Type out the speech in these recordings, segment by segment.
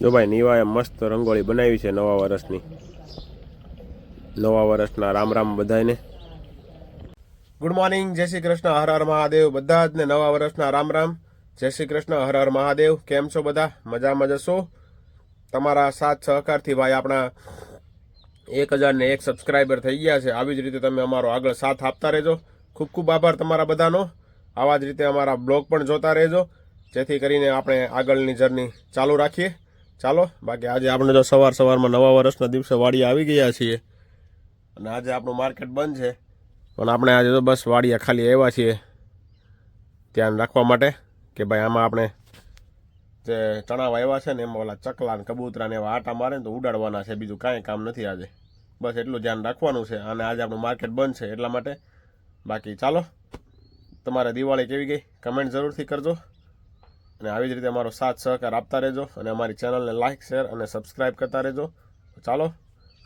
જો ભાઈ નીવાએ મસ્ત રંગોળી બનાવી છે નવા વર્ષની. નવા વર્ષના રામ રામ બધાને. ગુડ મોર્નિંગ, જય શ્રી કૃષ્ણ, હર હર મહાદેવ. બધા જ ને નવા વર્ષના રામ રામ, જય શ્રી કૃષ્ણ, હર હર મહાદેવ. કેમ છો બધા? મજામાં જશો? તમારા સાથ સહકારથી ભાઈ આપણા 1001 સબસ્ક્રાઈબર થઈ ગયા છે. આવી જ રીતે તમે અમારો આગળ સાથ આપતા રહેજો. ખૂબ ખૂબ આભાર તમારા બધાનો. આવા જ રીતે અમારા બ્લોગ પણ જોતા રહેજો, જેથી કરીને આપણે આગળની જર્ની ચાલુ રાખીએ. ચાલો, બાકી આજે આપણે જો સવારમાં નવા વર્ષના દિવસે વાડીએ આવી ગયા છીએ અને આજે આપણું માર્કેટ બંધ છે, પણ આપણે આજે તો બસ વાડીએ ખાલી આવ્યા છીએ ધ્યાન રાખવા માટે કે ભાઈ આમાં આપણે જે ચણા વાવ્યા છે ને એમાં ઓલા ચકલા ને કબૂતરા ને એવા આટા મારે ને તો ઉડાડવાના છે. બીજું કાંઈ કામ નથી આજે. બસ એટલું ધ્યાન રાખવાનું છે. અને આજે આપણું માર્કેટ બંધ છે એટલા માટે. બાકી ચાલો, તમારે દિવાળી કેવી ગઈ કમેન્ટ જરૂરથી કરજો અને આવી જ રીતે અમારો સાથ સહકાર આપતા રહેજો અને અમારી ચેનલને લાઇક, શેર અને સબસ્ક્રાઈબ કરતા રહેજો. ચાલો,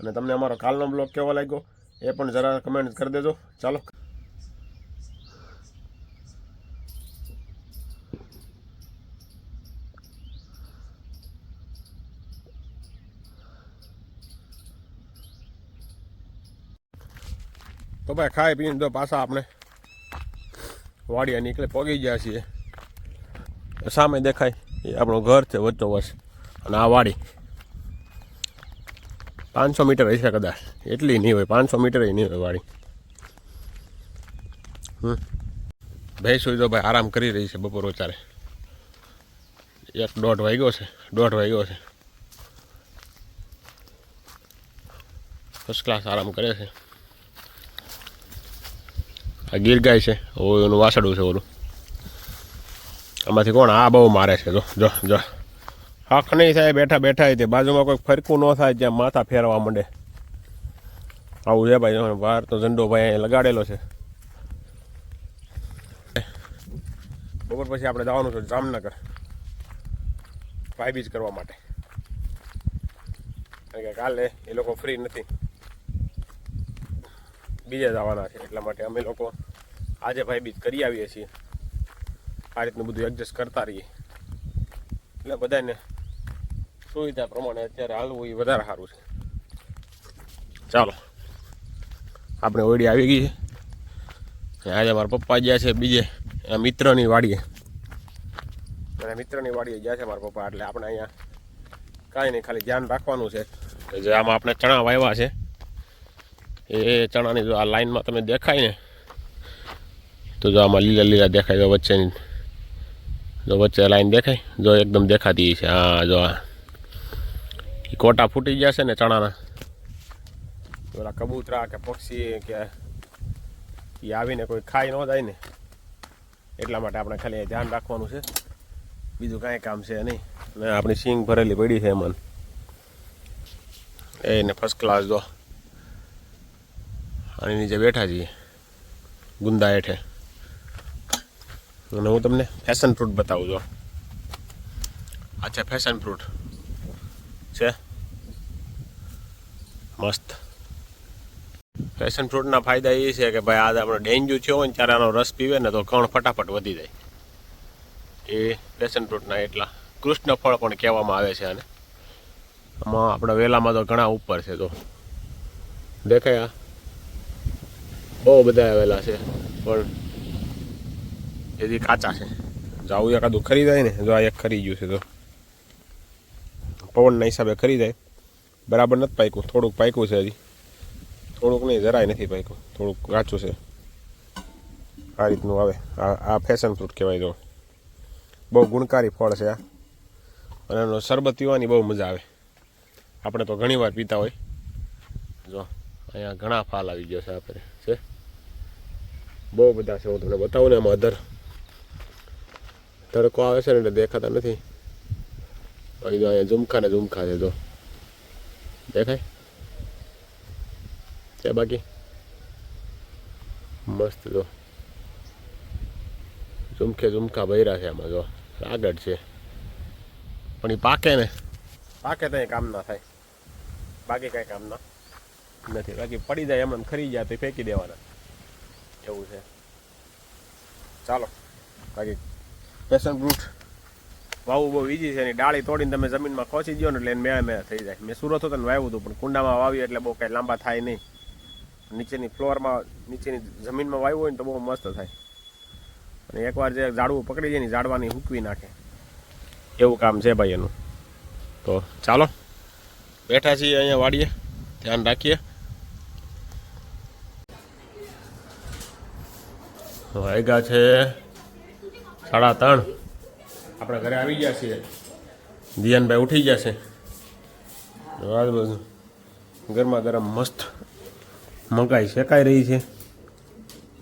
અને તમને અમારો કાલનો બ્લોગ કેવો લાગ્યો એ પણ જરા કમેન્ટ કરી દેજો. ચાલો, તો ભાઈ ખાઈ પીને તો પાછા આપણે વાડિયા નીકળે પગી ગયા છીએ. સામે દેખાય એ આપણું ઘર છે વચ્ચોવચ અને આ વાડી 500 મીટર હશે કદાચ, એટલી નહીં હોય, 500 મીટર નહીં હોય વાડી. ભેંસ હોય તો ભાઈ આરામ કરી રહી છે બપોર વચારે. 1-1.5 વાગ્યો છે, 1:30 વાગ્યો છે. ફર્સ્ટ ક્લાસ આરામ કરે છે. આ ગીર ગાય છે, એનું વાસડું છે ઓલું. આમાંથી કોણ આ બહુ મારે છે? જો જો જો, હક નહીં થાય બેઠા બેઠા તે બાજુમાં કોઈ ફરકું ન થાય જ્યાં માથા ફેરવા માંડે. આવું છે ભાઈ. બહાર તો ઝંડો ભાઈ અહીં લગાડેલો છે. બપોર પછી આપણે જવાનું છે જામનગર ભાઈબીજ કરવા માટે, કારણ કે કાલે એ લોકો ફ્રી નથી, બીજે જવાના છે. એટલા માટે અમે લોકો આજે ભાઈબીજ કરી આવીએ છીએ. આ રીતનું બધું એડજસ્ટ કરતા રહીએ એટલે બધાને સુવિધા પ્રમાણે અત્યારે હાલવું એ વધારે સારું છે. ચાલો, આપણે ઓયડી આવી ગઈ છે. આજે મારા પપ્પા ગયા છે બીજે મિત્રની વાડીએ. અને મિત્રની વાડીએ ગયા છે મારા પપ્પા, એટલે આપણે અહીંયા કાંઈ નહીં, ખાલી ધ્યાન રાખવાનું છે કે જે આમાં આપણે ચણા વાવ્યા છે એ ચણાની જો આ લાઈનમાં તમે દેખાય ને તો જો આમાં લીલા લીલા દેખાય, જો વચ્ચેની જો વચ્ચે લાઈન દેખાય, જો એકદમ દેખાતી છે. હા જો આ કોટા ફૂટી ગયા છે ને ચણાના, ઓલા કબૂતરા કે પક્ષી કે એ આવીને કોઈ ખાઈ ન જાય ને એટલા માટે આપણે ખાલી ધ્યાન રાખવાનું છે. બીજું કાંઈ કામ છે નહીં. ને આપણી સિંગ ભરેલી પડી છે એમાં એને ફર્સ્ટ ક્લાસ. જો આની નીચે બેઠા છીએ ગુંદા હેઠે. અને હું તમને ફેશન ફ્રૂટ બતાવું. જો આ છે ફેશન ફ્રૂટ છે, મસ્ત. ફેશન ફ્રૂટના ફાયદા એ છે કે ભાઈ આજે આપણે ડેન્ગ્યુ થયો હોય ને ત્યારે આનો રસ પીવે ને તો કણ ફટાફટ વધી જાય. એ ફેશન ફ્રૂટના એટલા કૃષ્ણ ફળ પણ કહેવામાં આવે છે આને. આમાં આપણા વેલામાં તો ઘણા ઉપર છે. તો દેખાય બહુ બધા આવેલા છે, પણ એથી કાચા છે. જો આવું એકાદું ખરીદાય ને, જો આ એક ખરી ગયું છે, તો પવનના હિસાબે ખરીદાય. બરાબર નથી પાક્યું, થોડુંક પાક્યું છે હજી, થોડુંક નહીં, જરાય નથી પાક્યું, થોડુંક કાચું છે. આ રીતનું આવે. આ ફેશન ફ્રૂટ કહેવાય. જો બહુ ગુણકારી ફળ છે આ, અને એનો શરબત પીવાની બહુ મજા આવે. આપણે તો ઘણી વાર પીતા હોય. જો અહીંયા ઘણા ફાલ આવી ગયો છે આપણે છે, બહુ બધા છે. હું તમને બતાવું ને, એમાં તડકો આવે છે ને એટલે દેખાતા નથી. અહીં તો અહીંયા ઝુમખા ને ઝુમખા છે, જો દેખાય છે. બાકી મસ્ત જો ઝુમખે ઝુમખા ભર્યા છે આમાં. જો આગળ છે, પણ એ પાકે તો એ કામ ના થાય. બાકી કાંઈ કામ ના નથી. બાકી પડી જાય એમને ખરી જાય તો ફેંકી દેવાના, એવું છે. ચાલો, બાકી પેશન ફ્રૂટ વાવું બહુ ઈજી છે. એની ડાળી તોડીને તમે જમીનમાં ખોસી દો ને એટલે એને મેળા મેળા થઈ જાય. મેં સુરત હતો ને વાવ્યું હતું, પણ કુંડામાં વાવી એટલે બહુ કાંઈ લાંબા થાય નહીં. નીચેની ફ્લોરમાં, નીચેની જમીનમાં વાવ્યું હોય ને તો બહુ મસ્ત થાય. અને એકવાર જે ઝાડવું પકડી જાય ને ઝાડવાની હૂકવી નાખે, એવું કામ છે ભાઈ એનું. તો ચાલો, બેઠા છીએ અહીંયા વાડીએ, ધ્યાન રાખીએ. વાગ્યા છે 3:30. આપણે ઘરે આવી ગયા છીએ. દિયાનભાઈ ઉઠી ગયા છે. બધું ગરમા ગરમ મસ્ત મકાઈ શેકાઈ રહી છે.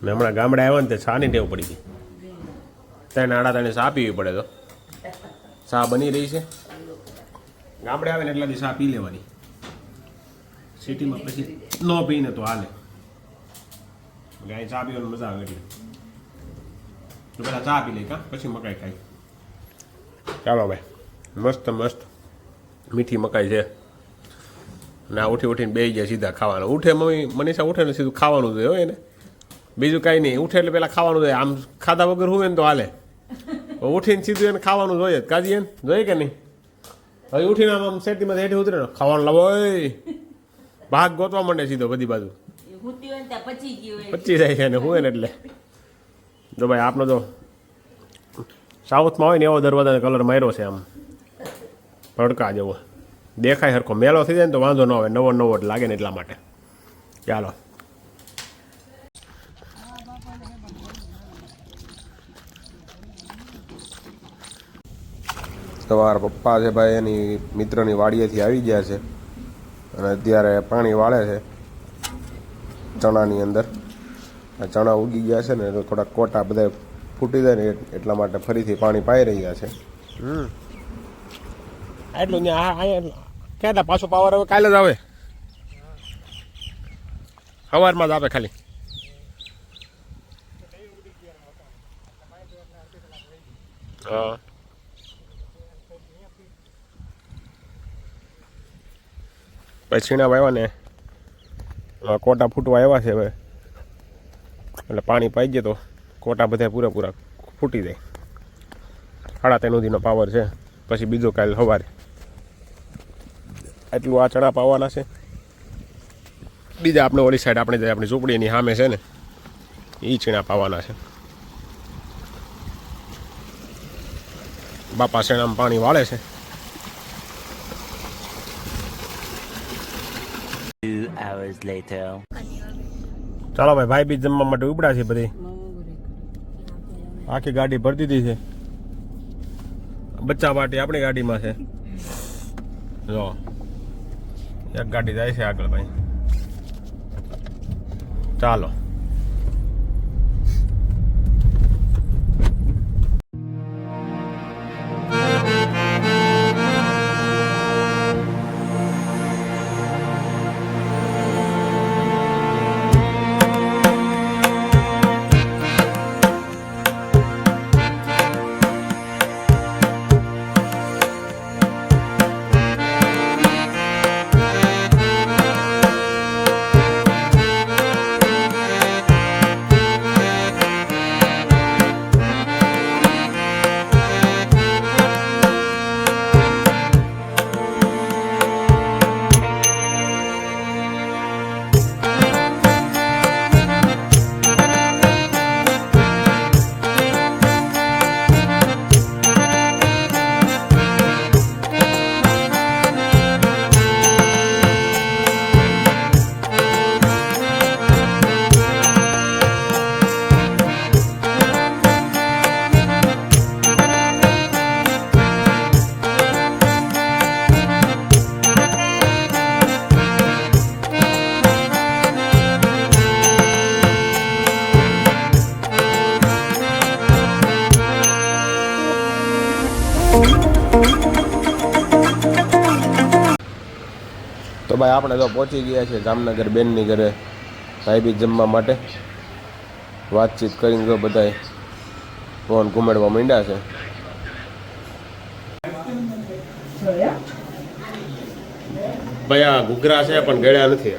ને હમણાં ગામડે આવ્યા ને તે ચાની ટેવ પડી ગઈ. 3:30 ચા પીવી પડે. તો ચા બની રહી છે. ગામડે આવે ને એટલાથી ચા પી લેવાની. સિટીમાં પછી ન પીને તો હાલે. ગાય ચા પીવાની મજા આવે એટલે તો પહેલાં ચા પી લે કા, પછી મકાઈ ખાઈ. ચાલો ભાઈ, મસ્ત મસ્ત મીઠી મકાઈ છે. ના ઉઠી ઉઠીને બેસી જાય સીધા ખાવાનું. ઉઠે મમ્મી મનીષા ઉઠે ને સીધું ખાવાનું જોઈએ હોય ને, બીજું કાંઈ નહીં. ઉઠે એટલે પહેલાં ખાવાનું જોઈએ. આમ ખાધા વગર હોય ને તો હાલે, ઉઠીને સીધું એને ખાવાનું જોઈએ. કાજી એને જોઈએ કે નહીં? હવે ઉઠીને આમ શેટીમાં હેઠી ઉતરે ને ખાવાનું લાવો, ભાગ ગોતવા માંડે સીધો બધી બાજુ. પચી જાય છે ને હોય ને એટલે. જો ભાઈ આપનો તો સાઉથમાં હોય ને એવો દરવાજાનો કલર માર્યો છે, આમ ભડકા જેવો દેખાય. સરખો મેલો થઈ જાય ને તો વાંધો ન આવે, નવો નવો જ લાગે ને એટલા માટે. ચાલો, તમારા પપ્પા છે ભાઈ એની મિત્રની વાડીએથી આવી ગયા છે અને અત્યારે પાણી વાળે છે ચણાની અંદર. આ ચણા ઉગી ગયા છે ને તો થોડાક કોટા બધા ફૂટી જાય ને એટલા માટે ફરીથી પાણી પાઈ રહ્યા છે. એટલું ક્યાં પાછો પાવર હવે કાલે જ આવે, સવારમાં જ આવે ખાલી. હા, પછી છીણા વાવ્યા ને કોટા ફૂટવા આવ્યા છે હવે, એટલે પાણી પાઈ જાય તો કોટા બધા પૂરેપૂરા ફૂટી જાય. 3:30 સુધીનો પાવર છે, પછી બીજો કાલે સવારે. એટલું આ ચણા પાવાના છે. બીજા આપણે ઓલી સાઈડ આપણે આપણી ઝૂંપડીની સામે છે ને એ ચણા પાવાના છે. બાપા શેણામાં પાણી વાળે છે. 2 hours later. ચાલો ભાઈ, ભાઈ બી જમવા માટે ઉપડા છે. બધી આખી ગાડી ભરી દીધી છે. બચ્ચા પાર્ટી આપણી ગાડીમાં છે. જો એક ગાડી જાય છે આગળ ભાઈ. ચાલો, તો ભાઈ આપણે તો પહોંચી ગયા છે જામનગર બેનની ઘરે ભાઈ બી જમવા માટે. વાતચીત કરીને તો બધા ફોન ઘુમાડવા માંડ્યા છે. ભાઈ આ ઘૂઘરા છે પણ ગળ્યા નથી,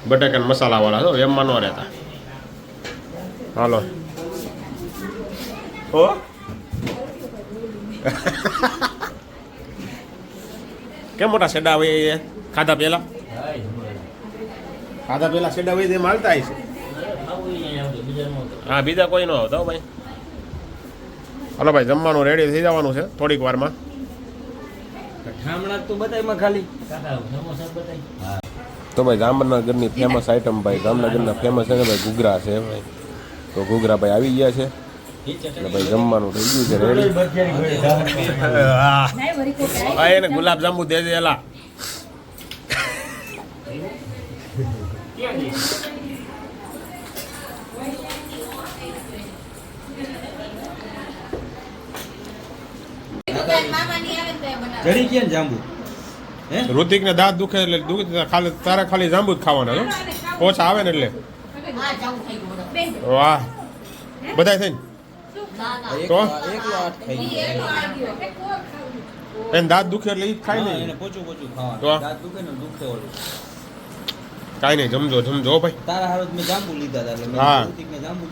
બટાકાના મસાલા વાળા તો એમમાં ન રહેતા. હાલો ઓ કેમ મોટા સેડા હોય એ ખાધા પહેલા સેડા હોય તે માલતા આવી છે હા બીજા કોઈ ન આવતા હો ભાઈ હાલો ભાઈ જમવાનું રેડી થઈ જવાનું છે થોડીક વારમાં ઠામણા તો બતાયમાં ખાલી તો ભાઈ જામનગરની ફેમસ આઈટમ ભાઈ જામનગરના ફેમસ છે ને ભાઈ ઘૂઘરા છે ભાઈ તો ઘૂઘરા ભાઈ આવી ગયા છે અને ભાઈ જમવાનું થઈ ગયું છે રેડી હા એને ગુલાબ જાંબુ દે દે એલા જડી ગયા ને જાંબુ હે ઋતિક ને દાંત દુખે એટલે ખાલી તારે ખાલી જાંબુ જ ખાવાના છો ઓછા આવે ને એટલે વાહ બધાય થઈને તો એકલો આઠ થઈ ગયો એને દાંત દુખે એટલે ઈ જ ખાય એને નહીં પોચું તો? ખાવાનું દાંત દુખે ને દુખે ઓલું કાંઈ નહીં જમજો હો ભાઈ તારા હારું જ મેં જાંબુ લીધા હતા એટલે હા. મેં ઋતિકને જાંબુ